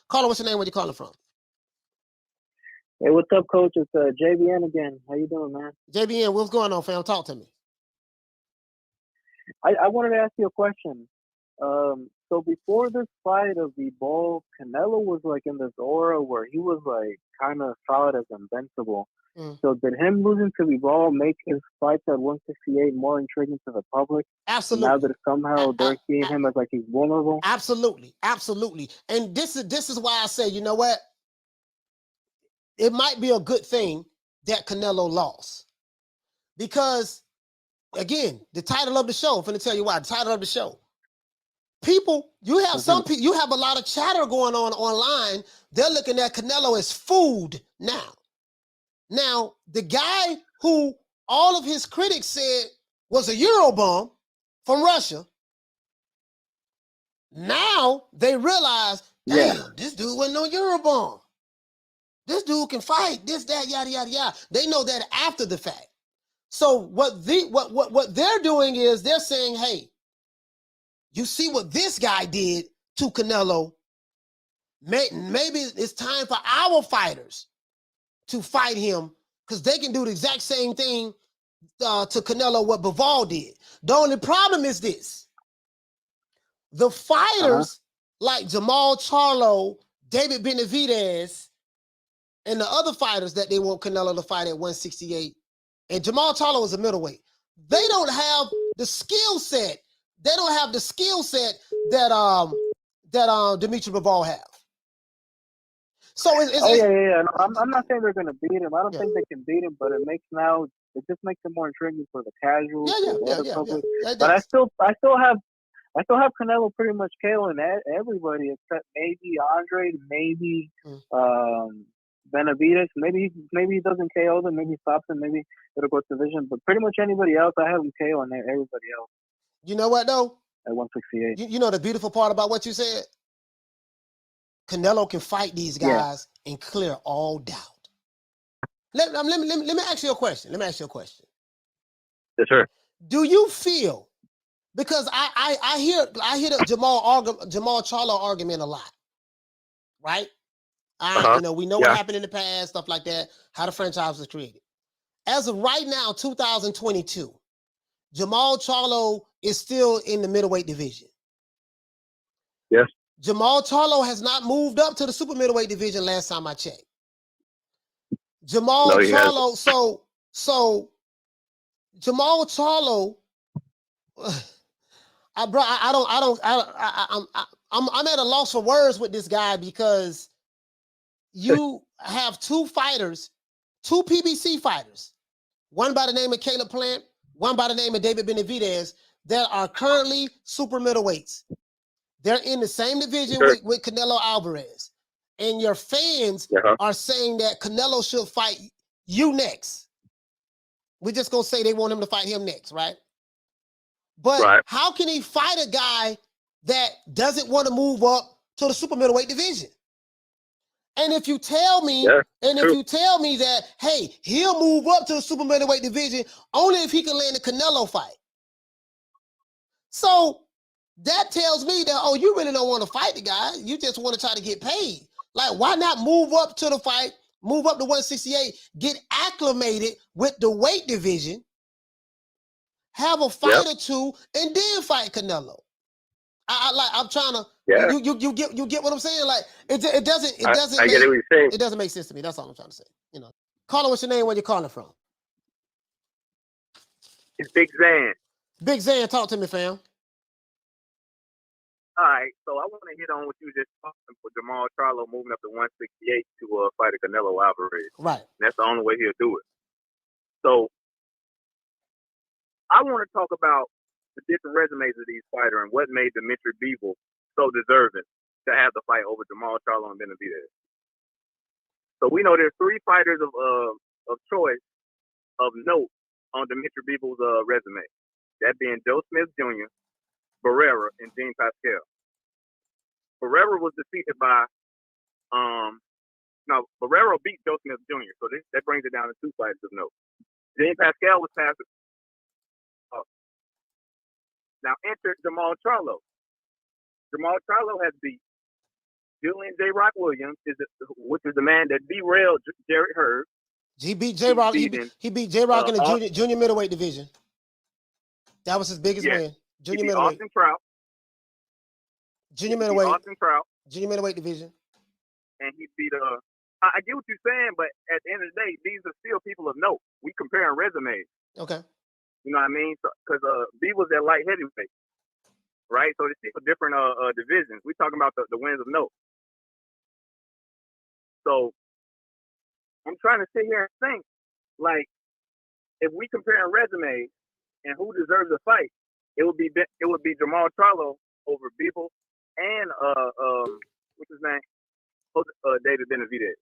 Caller, what's your name? Where you calling from? Hey, what's up, Coach? It's JBN again. How you doing, man? JBN, what's going on, fam? Talk to me. I wanted to ask you a question. So before this fight of Bivol, Canelo was like in this aura where he was like kind of thought as invincible. So did him losing to Bivol make his fights at 168 more intriguing to the public? Absolutely. Now that somehow they're seeing him as like he's vulnerable? Absolutely. Absolutely. And this is why I say, you know what? It might be a good thing that Canelo lost. Because, again, the title of the show, I'm going to tell you why. The title of the show. People, you have some people, you have a lot of chatter going on online. They're looking at Canelo as food now. Now, the guy who all of his critics said was a Eurobomb from Russia, now they realize, damn, this dude wasn't no Eurobomb. This dude can fight, this, that, yada, yada, yada. They know that after the fact. So what they're doing is they're saying, hey, you see what this guy did to Canelo? Maybe it's time for our fighters to fight him because they can do the exact same thing to Canelo what Bivol did. The only problem is this. The fighters like Jermall Charlo, David Benavidez, and the other fighters that they want Canelo to fight at 168, and Jermall Charlo is a middleweight, they don't have the skill set. They don't have the skill set that Dmitry Bivol have. So it's yeah. No, I'm not saying they're gonna beat him. I don't think they can beat him, but it just makes it more intriguing for the casuals, public. But I still have Canelo pretty much KOing everybody except maybe Andre, maybe Benavidez. Maybe he doesn't KO them, maybe he stops them, maybe it'll go to division. But pretty much anybody else, I have him KOing everybody else. You know what though? At 168. You know the beautiful part about what you said? Canelo can fight these guys and clear all doubt. Let me ask you a question. Yes, sir. Do you feel, because I hear the Jermall Charlo argument a lot, right? You know, we know what happened in the past, stuff like that, how the franchise was created. As of right now, 2022, Jermall Charlo is still in the middleweight division. Yes. Jermall Charlo has not moved up to the super middleweight division last time I checked. Jermall Charlo, so Jermall Charlo, I'm at a loss for words with this guy because you have two fighters, two PBC fighters, one by the name of Caleb Plant, one by the name of David Benavidez, that are currently super middleweights. They're in the same division with Canelo Alvarez. And your fans are saying that Canelo should fight you next. We're just going to say they want him to fight him next, right? But how can he fight a guy that doesn't want to move up to the super middleweight division? And if you tell me, that, hey, he'll move up to the super middleweight division only if he can land a Canelo fight. So that tells me that, oh, you really don't want to fight the guy. You just want to try to get paid. Like, why not move up to the fight, move up to 168, get acclimated with the weight division, have a fight or two, and then fight Canelo? I'm trying to. You get what I'm saying? Like it doesn't. I get what you're saying. It doesn't make sense to me. That's all I'm trying to say. You know, caller, what's your name? Where you calling from? It's Big Zan. Big Zan, talk to me, fam. All right, so I want to hit on what you just talking for Jermall Charlo moving up to 168 to fight a Canelo Alvarez. Right. And that's the only way he'll do it. So I want to talk about the different resumes of these fighters and what made Dmitry Bivol so deserving to have the fight over Jermall Charlo and Benavidez. So we know there's three fighters of choice of note on Dmitry Bivol's resume. That being Joe Smith Jr., Barrera, and Jean Pascal. Barrera was defeated by Barrera beat Joe Smith Jr., so that brings it down to two fighters of note. Jean Pascal was passed. Now enter Jermall Charlo. Jermall Charlo has beat Julian J. Rock Williams, which is the man that derailed Jarrett Hurd. He beat J Rock. He beat J Rock in the junior middleweight division. That was his biggest win. Junior middleweight. Austin Trout. Junior middleweight. Austin Trout. Junior middleweight division. And he beat I get what you're saying, but at the end of the day, these are still people of note. We comparing resumes. Okay. You know what I mean? Because B was at light heavyweight, right? So it's still different divisions. We're talking about the wins of note. So I'm trying to sit here and think, like, if we comparing resumes and who deserves a fight, it would be Jermall Charlo over Bivol and what's his name? David Benavidez.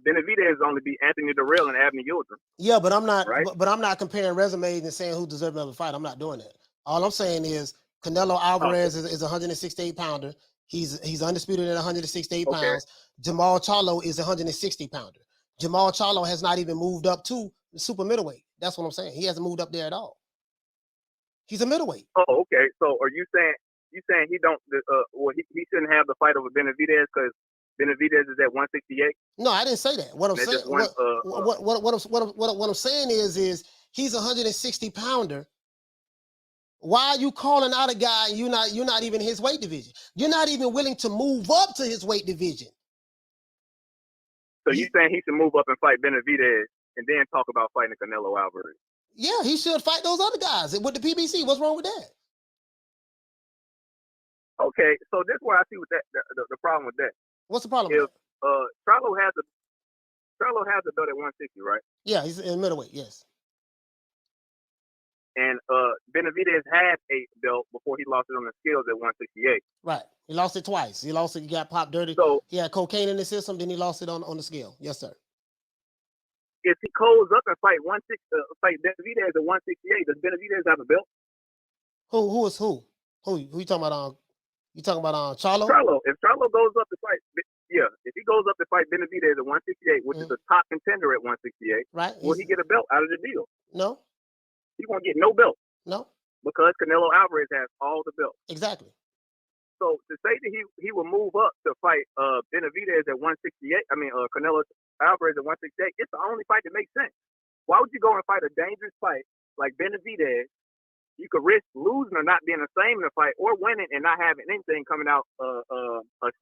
Benavidez only beat Anthony Durrell and Abner Yildirim. Yeah, but I'm not. Right? But I'm not comparing resumes and saying who deserves another fight. I'm not doing that. All I'm saying is Canelo Alvarez is a 168 pounder. He's undisputed at 168 pounds. Jermall Charlo is a 160 pounder. Jermall Charlo has not even moved up to the super middleweight. That's what I'm saying. He hasn't moved up there at all. He's a middleweight. Oh, okay. So are you saying he don't? He shouldn't have the fight over Benavidez because Benavidez is at 168? No, I didn't say that. What I'm saying, what I'm saying is he's a 160 pounder. Why are you calling out a guy and you're not even his weight division? You're not even willing to move up to his weight division. So you saying he should move up and fight Benavidez and then talk about fighting Canelo Alvarez? Yeah, he should fight those other guys with the PBC. What's wrong with that? Okay, so this is where I see the problem with that. What's the problem? If Charlo has a belt at 160, right? Yeah, he's in middleweight. Yes. And Benavidez had a belt before he lost it on the scales at 168. Right. He lost it twice. He got popped dirty. So he had cocaine in the system, then he lost it on the scale. Yes, sir. If he goes up and fight Benavidez at 168, does Benavidez have a belt? Who is who? Who you talking about? You talking about Charlo? Charlo. If Charlo goes up to fight, if he goes up to fight Benavidez at 168, which is a top contender at 168, right? Will he get a belt out of the deal? No. He won't get no belt. No. Because Canelo Alvarez has all the belts. Exactly. So to say that he will move up to fight Benavidez at 168, Canelo Alvarez at 168, it's the only fight that makes sense. Why would you go and fight a dangerous fight like Benavidez? You could risk losing or not being the same in the fight, or winning and not having anything coming out,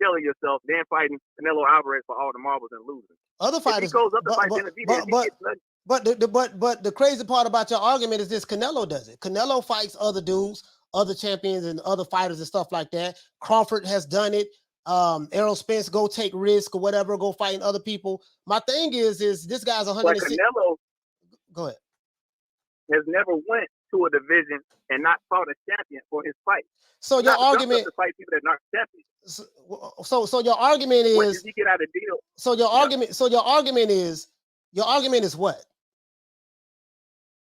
selling yourself, then fighting Canelo Alvarez for all the marbles and losing. Other fighters, if he goes up to fight Benavidez, but the crazy part about your argument is this: Canelo does it. Canelo fights other dudes, other champions, and other fighters and stuff like that. Crawford has done it. Errol Spence go take risk or whatever, go fighting other people. My thing is this guy's 160. Canelo, go ahead, has never went to a division and not fought a champion for his fight. So your argument to fight people that aren't champions. So your argument is, when did he get out of deal? So your argument is what?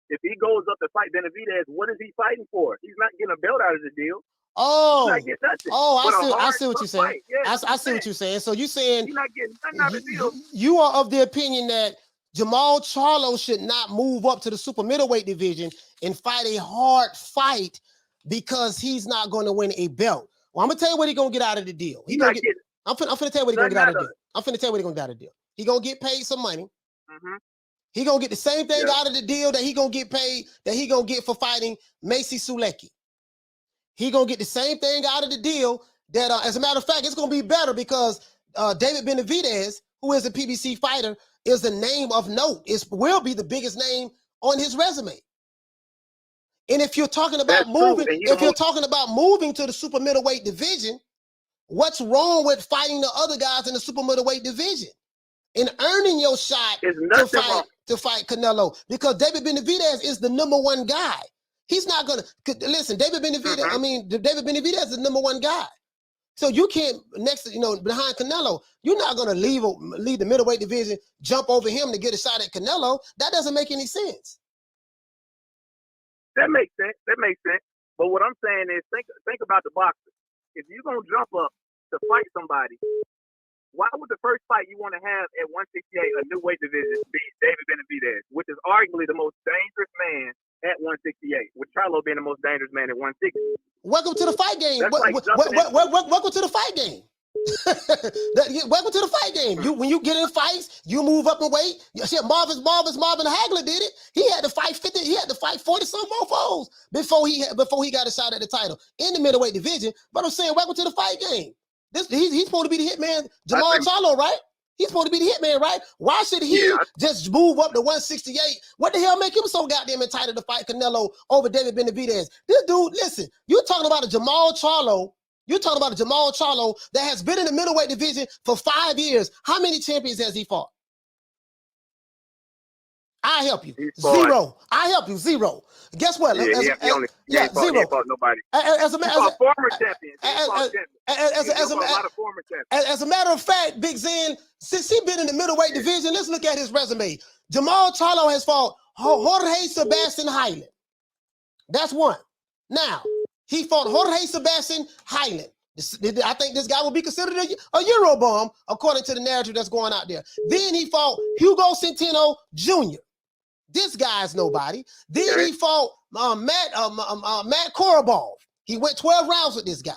If he goes up to fight Benavidez, what is he fighting for? He's not getting a belt out of the deal. I see what you're saying. I see what you're saying. So you're saying he's not getting nothing out of the deal. You are of the opinion that Jermall Charlo should not move up to the super middleweight division and fight a hard fight because he's not going to win a belt. Well, I'm gonna tell you what he's gonna get out of the deal. I'm finna tell you what he's gonna get out of the deal. I'm finna tell you what he's gonna get out of the deal. He's gonna get paid some money. Mm-hmm. He's gonna get the same thing out of the deal that he gonna get paid, that he gonna get for fighting Macy Sulecki. He gonna get the same thing out of the deal that, as a matter of fact, it's gonna be better because David Benavidez, who is a PBC fighter, is a name of note. It will be the biggest name on his resume. And if you're talking about moving to the super middleweight division, what's wrong with fighting the other guys in the super middleweight division and earning your shot to fight Canelo? Because David Benavidez is the number one guy. He's not gonna listen. David Benavidez. David Benavidez is the number one guy. So you can't behind Canelo. You're not gonna leave the middleweight division, jump over him to get a shot at Canelo. That doesn't make any sense. That makes sense. But what I'm saying is, think about the boxer. If you're gonna jump up to fight somebody, why would the first fight you want to have at 168, a new weight division, be David Benavidez, which is arguably the most dangerous man at 168, with Charlo being the most dangerous man at 160? Welcome to the fight game. Welcome to the fight game. Welcome to the fight game. When you get in fights, you move up in weight. Shit, Marvin Hagler did it. He had to fight 50. He had to fight 40 some more foes before he got a shot at the title in the middleweight division. But I'm saying, welcome to the fight game. He's supposed to be the hitman, Jermall Charlo, right? He's supposed to be the hitman, right? Why should he just move up to 168? What the hell make him so goddamn entitled to fight Canelo over David Benavidez? This dude, listen, you're talking about a Jermall Charlo. You're talking about a Jermall Charlo that has been in the middleweight division for 5 years. How many champions has he fought? I help you. Zero. I help you. Zero. Guess what? He only zero. Fought nobody. As a matter of fact, Big Zen, since he's been in the middleweight division, let's look at his resume. Jermall Charlo has fought Jorge Sebastian Highland. That's one. Now, he fought Jorge Sebastian Highland. I think this guy will be considered a Eurobomb, according to the narrative that's going out there. Then he fought Hugo Centeno Jr. This guy's nobody. Then he fought Matt Korobov. He went 12 rounds with this guy.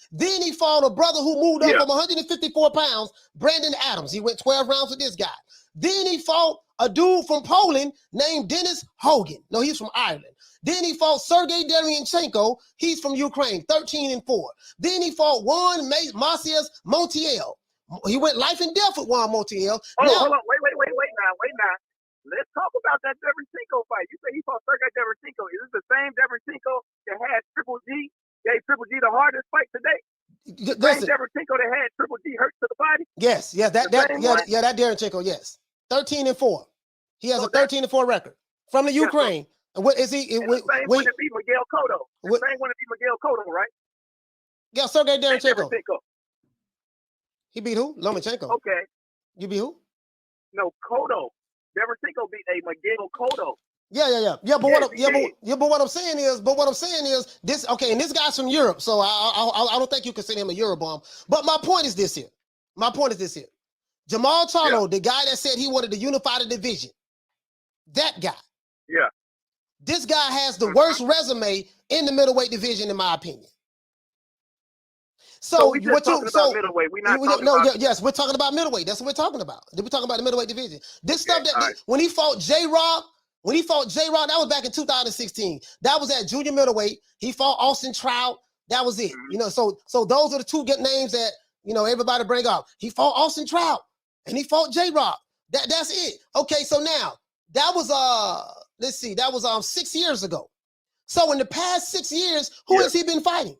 Then he fought a brother who moved up from 154 pounds, Brandon Adams. He went 12 rounds with this guy. Then he fought a dude from Poland named Dennis Hogan. No, he's from Ireland. Then he fought Sergiy Derenchenko. He's from Ukraine, 13-4. Then he fought Juan Macias Montiel. He went life and death with Juan Montiel. Oh, hold on. Wait now. Let's talk about that Derenchenko fight. You say he fought Sergiy Derenchenko. Is this the same Derenchenko that had Triple G, gave Triple G the hardest fight today? Same Derenchenko that had Triple G hurt to the body? Yes, that Derenchenko, yes. 13-4. He has a 13-4 record from the Ukraine. And what is he? The same one to beat Miguel Cotto. The same one to beat Miguel Cotto, right? Yeah, Sergiy Derenchenko. He beat who? Lomachenko. Okay. You beat who? No, Cotto. Derenchenko beat a Miguel Cotto. Yeah. But what I'm saying is this. Okay, and this guy's from Europe, so I don't think you consider him a Eurobomb. But my point is this here. Jermall Charlo, the guy that said he wanted to unify the division, that guy. Yeah. This guy has the worst resume in the middleweight division, in my opinion. So we're just talking about middleweight. Yes, we're talking about middleweight. That's what we're talking about. We're talking about the middleweight division. This stuff when he fought J-Rock, that was back in 2016. That was at junior middleweight. He fought Austin Trout. That was it. Mm-hmm. So those are the two good names that everybody bring up. He fought Austin Trout and he fought J-Rock. That's it. Okay, so now that was that was 6 years ago. So in the past 6 years, who has he been fighting?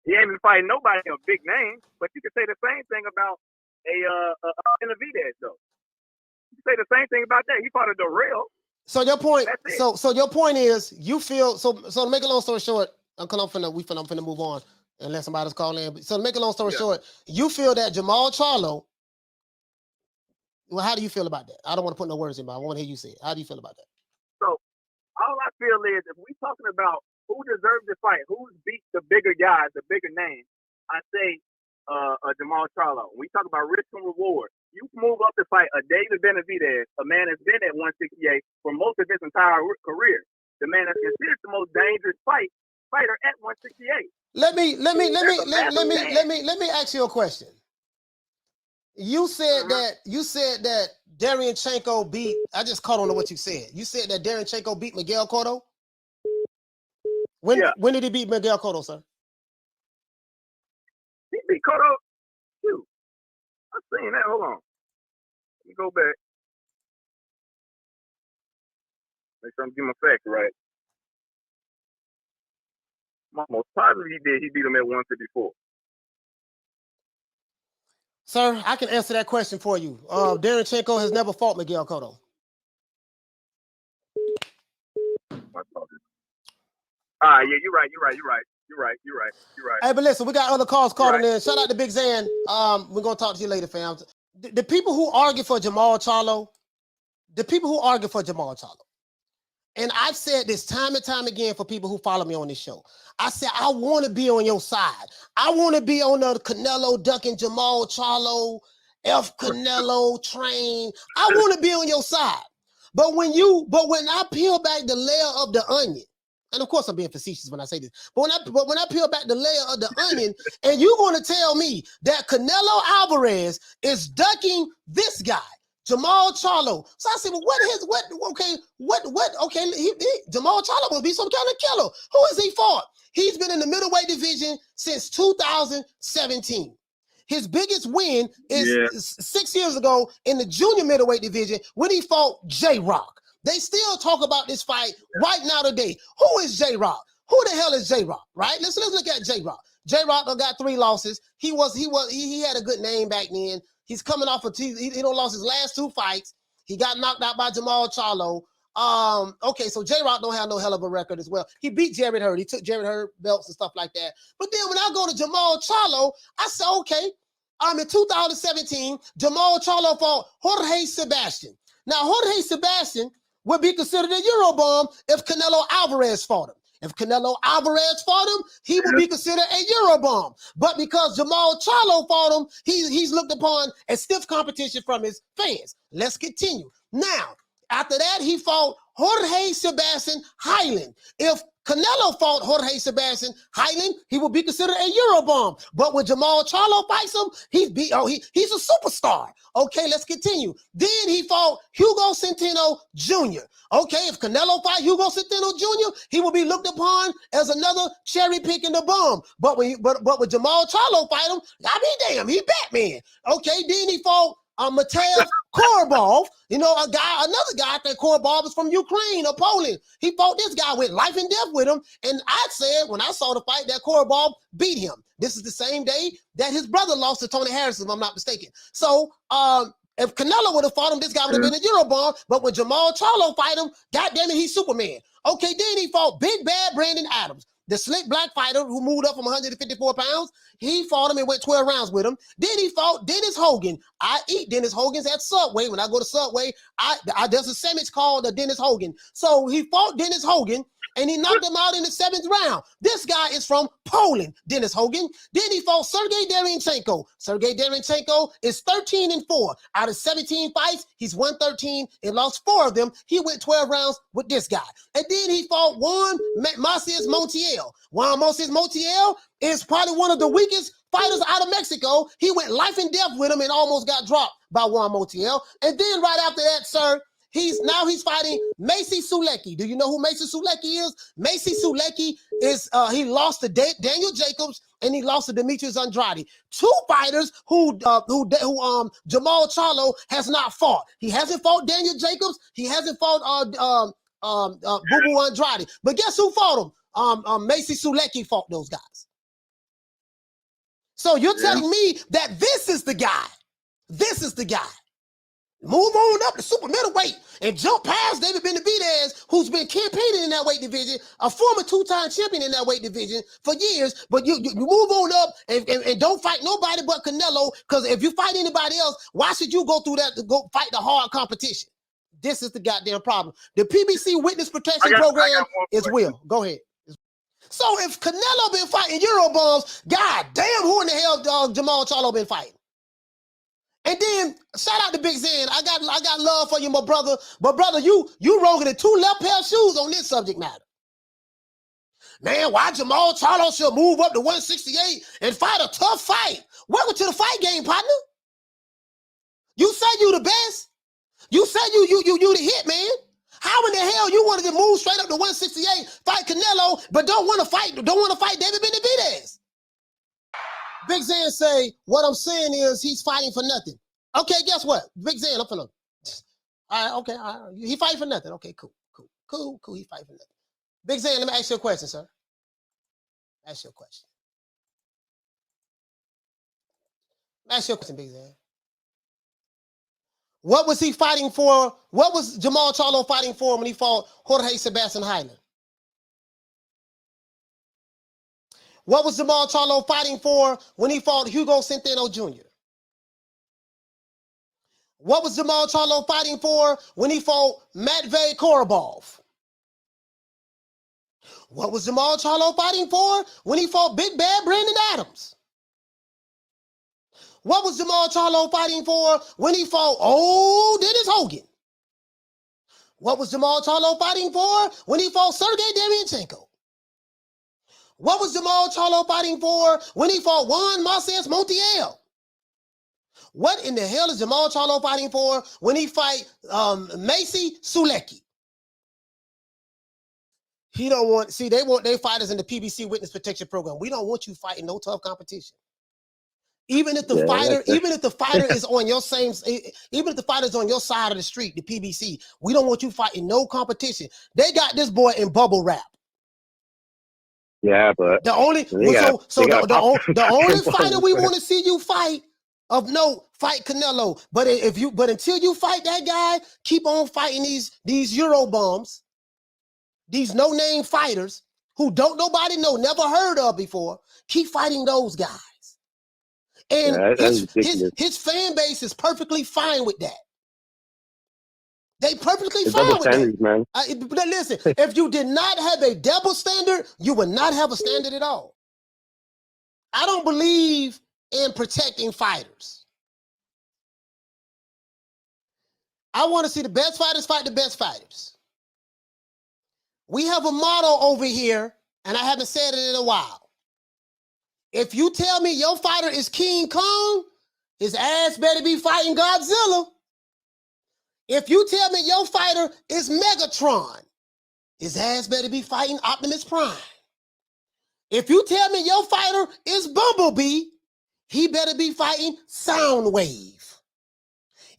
He ain't been fighting nobody a big name, but you can say the same thing about a Benavidez, though. You can say the same thing about that. He fought a Darrell. So your point. So your point is you feel so. To make a long story short, I'm finna move on unless somebody's calling in. So to make a long story short, you feel that Jermall Charlo. Well, how do you feel about that? I don't want to put no words in, but I want to hear you say it. How do you feel about that? So all I feel is if we're talking about who deserves the fight, who's beat the bigger guys, the bigger names, I say Jermall Charlo. When we talk about risk and reward, you move up to fight a David Benavidez, a man that's been at 168 for most of his entire career. The man that's considered the most dangerous fighter at 168. Let me ask you a question. You said that Derenchenko beat. I just caught on to what you said. You said that Derenchenko beat Miguel Cotto. When did he beat Miguel Cotto, sir? He beat Cotto. Shoot, I've seen that. Hold on. Let me go back. Make sure I'm getting my facts right. I'm almost positive he did. He beat him at 154. Sir, I can answer that question for you. Derenchenko has never fought Miguel Cotto. Yeah, you're right. Hey, but listen, we got other calls calling in. Shout out to Big Zan. We're gonna talk to you later, fam. The people who argue for Jermall Charlo, and I've said this time and time again for people who follow me on this show. I said, I want to be on your side. I want to be on the Canelo ducking Jermall Charlo, F Canelo train. I want to be on your side. But when I peel back the layer of the onion, And of course I'm being facetious when I say this, but when I peel back the layer of the onion, and you're going to tell me that Canelo Alvarez is ducking this guy, Jermall Charlo. So I said, well, Jermall Charlo must be some kind of killer. Who has he fought? He's been in the middleweight division since 2017. His biggest win is 6 years ago in the junior middleweight division when he fought J-Rock. They still talk about this fight right now today. Who is J-Rock? Who the hell is J-Rock, right? Let's look at J-Rock. J-Rock got 3 losses. He had a good name back then. He's coming off he don't lost his last 2 fights. He got knocked out by Jermall Charlo. Okay, so J-Rock don't have no hell of a record as well. He beat Jarrett Hurd. He took Jarrett Hurd belts and stuff like that. But then when I go to Jermall Charlo, I said, okay, in 2017, Jermall Charlo fought Jorge Sebastian. Now, Jorge Sebastian would be considered a Eurobomb if Canelo Alvarez fought him. If Canelo Alvarez fought him, he would be considered a Eurobomb. But because Jermall Charlo fought him, he's looked upon as stiff competition from his fans. Let's continue. Now, after that, he fought Jorge Sebastian Highland. If Canelo fought Jorge Sebastian Highland, he would be considered a Eurobomb. But when Jermall Charlo fights him, he's a superstar. Okay, let's continue. Then he fought Hugo Centeno Jr. Okay, if Canelo fight Hugo Centeno Jr., he will be looked upon as another cherry pick in the bomb. But when Jermall Charlo fight him, I mean, damn, he Batman. Okay, then he fought Matej Korobov, another guy. I think Korobov is from Ukraine or Poland. He fought this guy, went life and death with him. And I said, when I saw the fight, that Korobov beat him. This is the same day that his brother lost to Tony Harris, if I'm not mistaken. So, if Canelo would have fought him, this guy would have been a Eurobomb. But when Jermall Charlo fight him, goddamn it, he's Superman. Okay, then he fought Big Bad Brandon Adams, the slick black fighter who moved up from 154 pounds. He fought him and went 12 rounds with him. Then he fought Dennis Hogan. I eat Dennis Hogan's at Subway. When I go to Subway, there's a sandwich called the Dennis Hogan. So he fought Dennis Hogan, and he knocked him out in the 7th round. This guy is from Poland, Dennis Hogan. Then he fought Sergiy Derenchenko. Sergiy Derenchenko is 13-4. Out of 17 fights, he's won 13 and lost 4 of them. He went 12 rounds with this guy. And then he fought Juan Macias Montiel. Juan Macias Montiel is probably one of the weakest fighters out of Mexico. He went life and death with him and almost got dropped by Juan Montiel. And then right after that, sir, he's fighting Macy Sulecki. Do you know who Macy Sulecki is? Macy Sulecki is he lost to Daniel Jacobs and he lost to Dmitry Andrade. 2 fighters who Jermall Charlo has not fought. He hasn't fought Daniel Jacobs. He hasn't fought Boo Boo Andrade. But guess who fought him? Macy Sulecki fought those guys. So you're telling me that this is the guy. This is the guy. Move on up to super middleweight and jump past David Benavidez, who's been campaigning in that weight division, a former 2-time champion in that weight division for years. But you move on up and don't fight nobody but Canelo, because if you fight anybody else, why should you go through that to go fight the hard competition? This is the goddamn problem. The PBC Witness Protection Program is real. Go ahead. So if Canelo been fighting Eurobombs, god damn, who in the hell Jermall Charlo been fighting? And then shout out to Big Zen. I got love for you, my brother. But brother, you wrong in 2 left pair of shoes on this subject matter. Man, why Jermall Charlo should move up to 168 and fight a tough fight? Welcome to the fight game, partner. You said you the best. You said you the hit, man. How in the hell you wanted to move straight up to 168, fight Canelo, but don't want to fight David Benavidez? Big Zen say, what I'm saying is he's fighting for nothing. Okay, guess what? Big Zen, I'm finna. All right, okay, all right. He fighting for nothing. Okay, cool. He fighting for nothing. Big Zen, let me ask you a question, sir. Ask you a question. Ask you a question, Big Zen. What was he fighting for? What was Jermall Charlo fighting for when he fought Jorge Sebastian Highland? What was Jermall Charlo fighting for when he fought Hugo Centeno Jr.? What was Jermall Charlo fighting for when he fought Matvey Korobov? What was Jermall Charlo fighting for when he fought Big Bad Brandon Adams? What was Jermall Charlo fighting for when he fought Dennis Hogan? What was Jermall Charlo fighting for when he fought Sergiy Derenchenko? What was Jermall Charlo fighting for when he fought Juan Marcés Montiel? What in the hell is Jermall Charlo fighting for when he fight Macy Sulecki? He don't want, see, they want their fighters in the PBC Witness Protection Program. We don't want you fighting no tough competition. Even if the fighter is on your same, even if the fighter's on your side of the street, the PBC, we don't want you fighting no competition. They got this boy in bubble wrap. Yeah, but the only the only fighter we want to see you fight of note, fight Canelo. But until you fight that guy, keep on fighting these Euro bums, these no-name fighters who don't nobody know, never heard of before. Keep fighting those guys. And his fan base is perfectly fine with that. They perfectly fine with that. Man. But listen, if you did not have a double standard, you would not have a standard at all. I don't believe in protecting fighters. I want to see the best fighters fight the best fighters. We have a motto over here, and I haven't said it in a while. If you tell me your fighter is King Kong, his ass better be fighting Godzilla. If you tell me your fighter is Megatron, his ass better be fighting Optimus Prime. If you tell me your fighter is Bumblebee, he better be fighting Soundwave.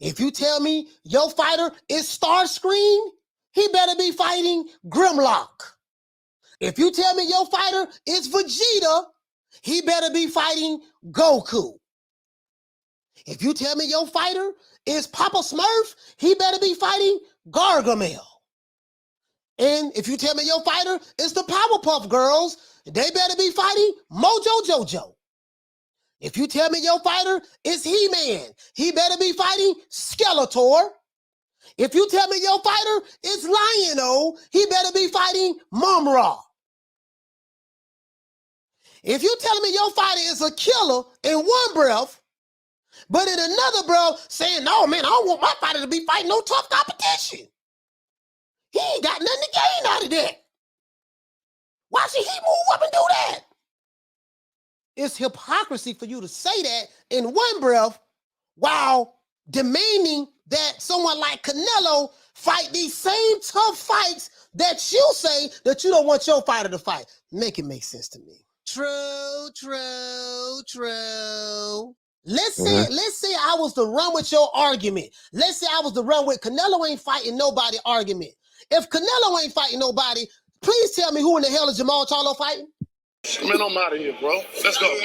If you tell me your fighter is Starscream, he better be fighting Grimlock. If you tell me your fighter is Vegeta, he better be fighting Goku. If you tell me your fighter is Papa Smurf, he better be fighting Gargamel. And if you tell me your fighter is the Powerpuff Girls, they better be fighting Mojo Jojo. If you tell me your fighter is He-Man, he better be fighting Skeletor. If you tell me your fighter is Lion-O, he better be fighting Mum-Ra. If you tell me your fighter is a killer in one breath, but in another breath saying, no, man, I don't want my fighter to be fighting no tough competition. He ain't got nothing to gain out of that. Why should he move up and do that? It's hypocrisy for you to say that in one breath while demanding that someone like Canelo fight these same tough fights that you say that you don't want your fighter to fight. Make it make sense to me. True. Let's say I was to run with your argument. Let's say I was to run with Canelo ain't fighting nobody argument. If Canelo ain't fighting nobody, please tell me who in the hell is Jermall Charlo fighting? Man, I'm out of here, bro. Let's go.